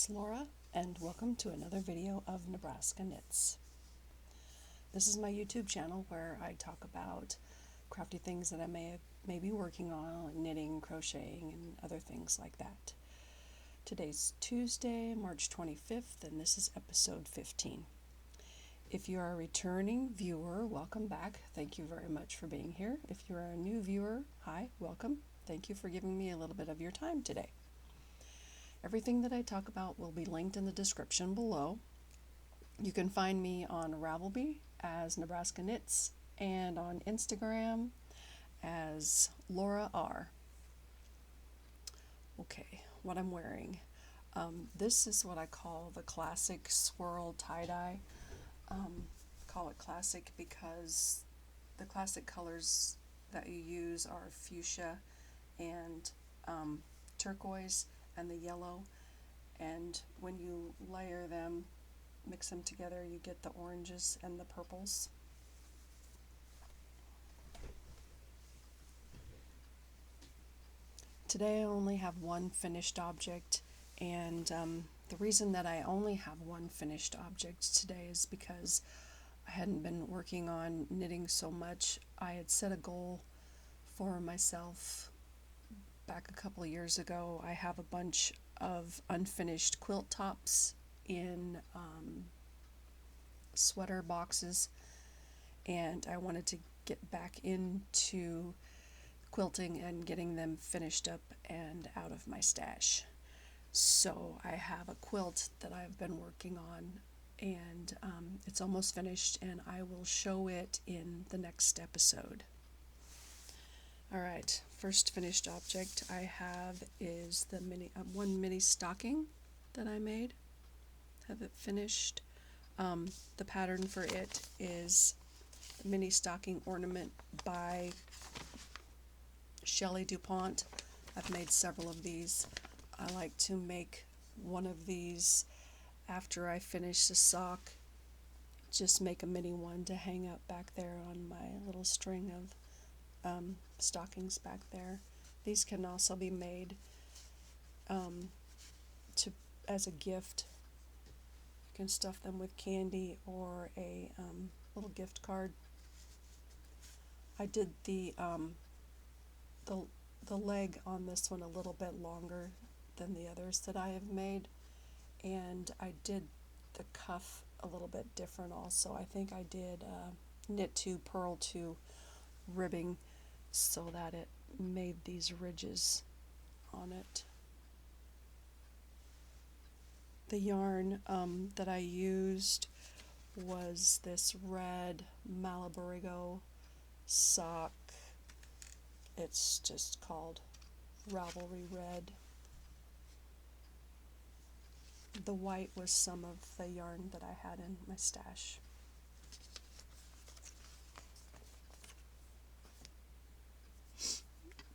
it's Laura, and welcome to another video of Nebraska Knits. This is my YouTube channel where I talk about crafty things that I may be working on, like knitting, crocheting, and other things like that. Today's Tuesday, March 25th, and this is episode 15. If you are a returning viewer, welcome back. Thank you very much for being here. If you are a new viewer, hi, welcome. Thank you for giving me a little bit of your time today. Everything that I talk about will be linked in the description below. You can find me on Ravely as Nebraska Knits and on Instagram as Laura R. Okay, what I'm wearing. This is what I call the classic swirl tie-dye. Call it classic because the classic colors that you use are fuchsia and turquoise and the yellow, and when you layer them, mix them together, you get the oranges and the purples. Today I only have one finished object, and the reason that I only have one finished object today is because I hadn't been working on knitting so much. I had set a goal for myself back a couple of years ago. I have a bunch of unfinished quilt tops in sweater boxes, and I wanted to get back into quilting and getting them finished up and out of my stash. So I have a quilt that I've been working on, and it's almost finished, and I will show it in the next episode. Alright, first finished object I have is the one mini stocking that I made. Have it finished. The pattern for it is the mini stocking ornament by Shelly Dupont. I've made several of these. I like to make one of these after I finish the sock. Just make a mini one to hang up back there on my little string of stockings back there. These can also be made as a gift. You can stuff them with candy or a little gift card. I did the leg on this one a little bit longer than the others that I have made, and I did the cuff a little bit different also. I think I did knit to, purl to ribbing so that it made these ridges on it. The yarn that I used was this red Maibarigo sock. It's just called Ravely Red. The white was some of the yarn that I had in my stash.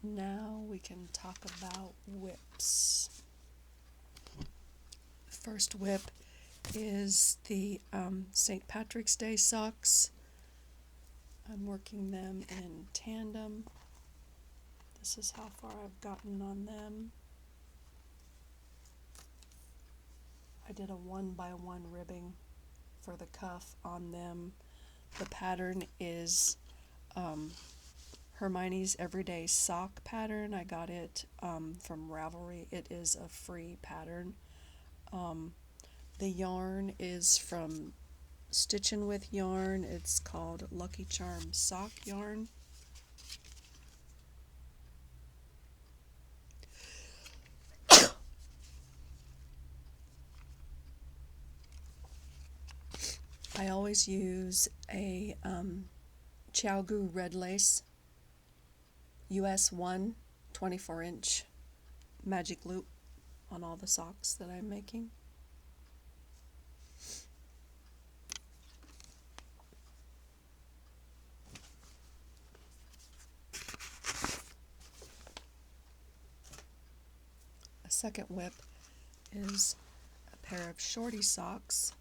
Now we can talk about whips. The first whip is the St. Patrick's Day socks. I'm working them in tandem. This is how far I've gotten on them. I did a 1x1 ribbing for the cuff on them. The pattern is Hermione's Everyday Sock pattern. I got it from Ravely. It is a free pattern. The yarn is from Stitchin with yarn. It's called Lucky Charm Sock yarn. I always use a Chiaogu red lace US 1 24-inch magic loop on all the socks that I'm making. A second whip is a pair of Shortie Socks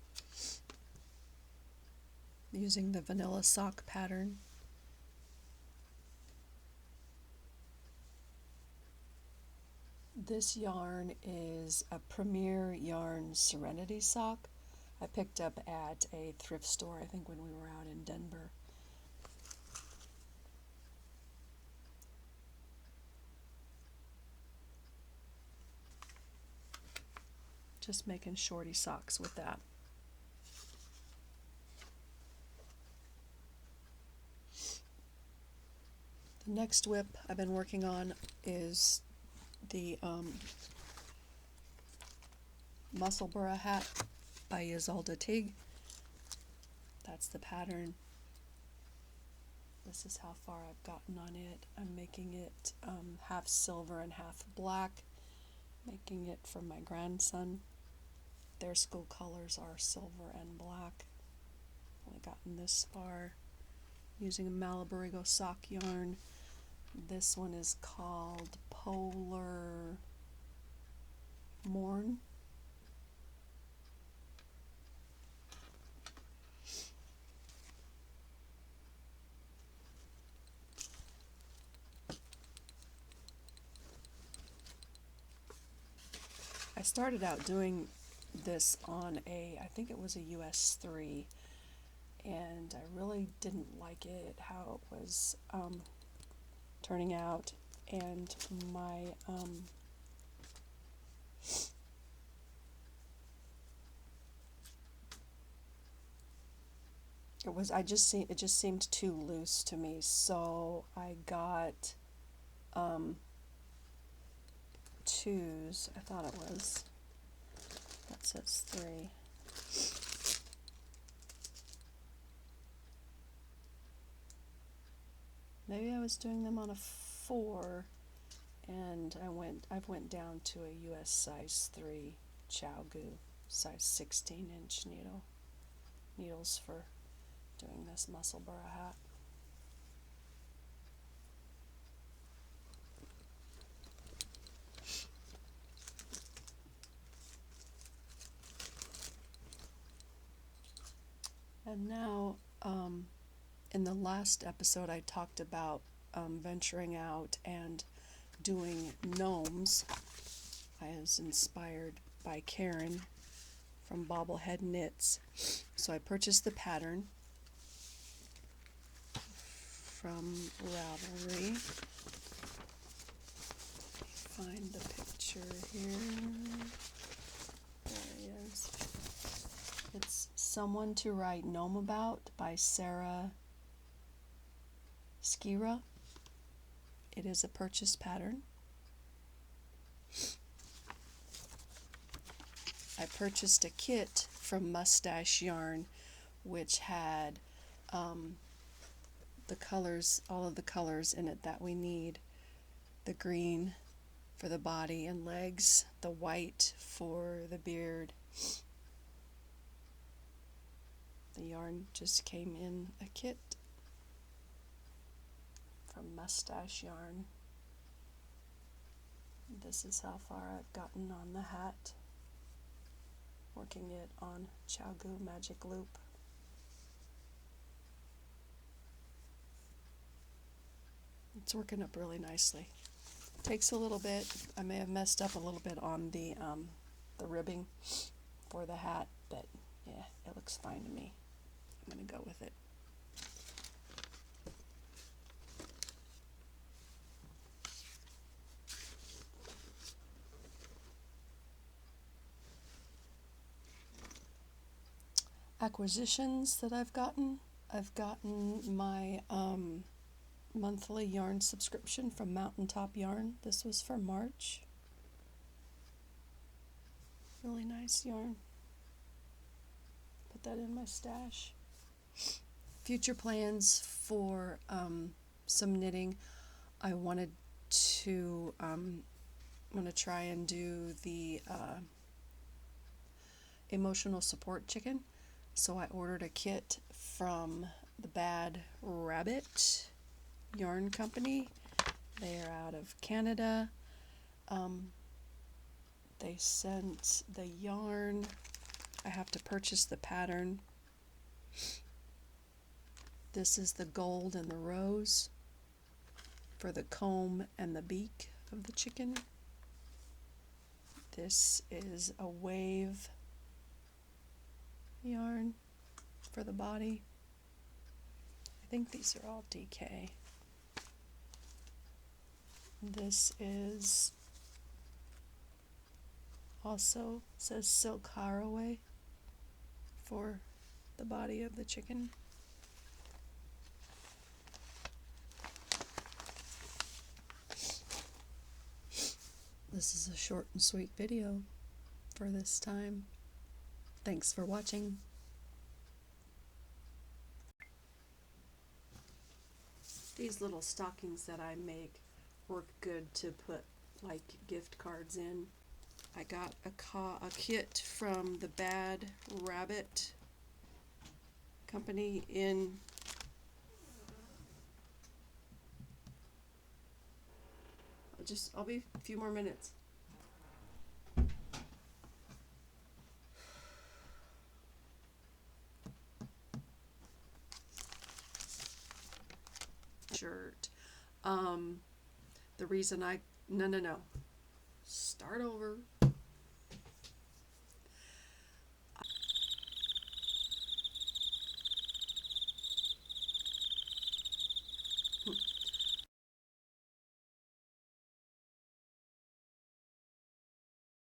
using the vanilla sock pattern. This yarn is a Premier Yarn-Serenity sock I picked up at a thrift store, I think when we were out in Denver. Just making shorty socks with that. The next whip I've been working on is the Musselburgh Hat by Ysolda Teague. That's the pattern. This is how far I've gotten on it. I'm making it half silver and half black, making it for my grandson. Their school colors are silver and black. Only gotten this far using a Maibarigo sock yarn. This one is called Polar Morn. I started out doing this on I think it was a US 3, and I really didn't like it, how it was turning out, and my it just seemed too loose to me, so I got 2s, I thought it was. That says 3. Maybe I was doing them on a 4, and I've went down to a US size 3 Chowgu size 16-inch needles for doing this Musselburgh hat. And now, in the last episode, I talked about venturing out and doing gnomes. I was inspired by Karen from Bobblehead Knits. So I purchased the pattern from Ravely. Find the picture here. There he is. It's Someone to Write Gnome About by Sarah Schira. It is a purchase pattern. I purchased a kit from Mustache Yarn, which had the colors, all of the colors in it that we need. The green for the body and legs, the white for the beard. The yarn just came in a kit from Mustache Yarn. This is how far I've gotten on the hat, working it on Chowgu Magic Loop. It's working up really nicely. Takes a little bit. I may have messed up a little bit on the ribbing for the hat, but yeah, it looks fine to me. I'm going to go with it. Acquisitions that I've gotten my monthly yarn subscription from Mountaintop Yarn. This was for March. Really nice yarn. Put that in my stash. Future plans for some knitting. I wanted to try and do the emotional support chicken. So I ordered a kit from the Bad Rabbit Yarn Company. They are out of Canada. They sent the yarn. I have to purchase the pattern. This is the gold and the rose for the comb and the beak of the chicken. This is a wave yarn for the body. I think these are all DK. This is also says silk caraway for the body of the chicken. This is a short and sweet video for this time. Thanks for watching. These little stockings that I make work good to put like gift cards in. I got a kit from the Bad Rabbit company in I'll be a few more minutes. Shirt. The reason no. Start over.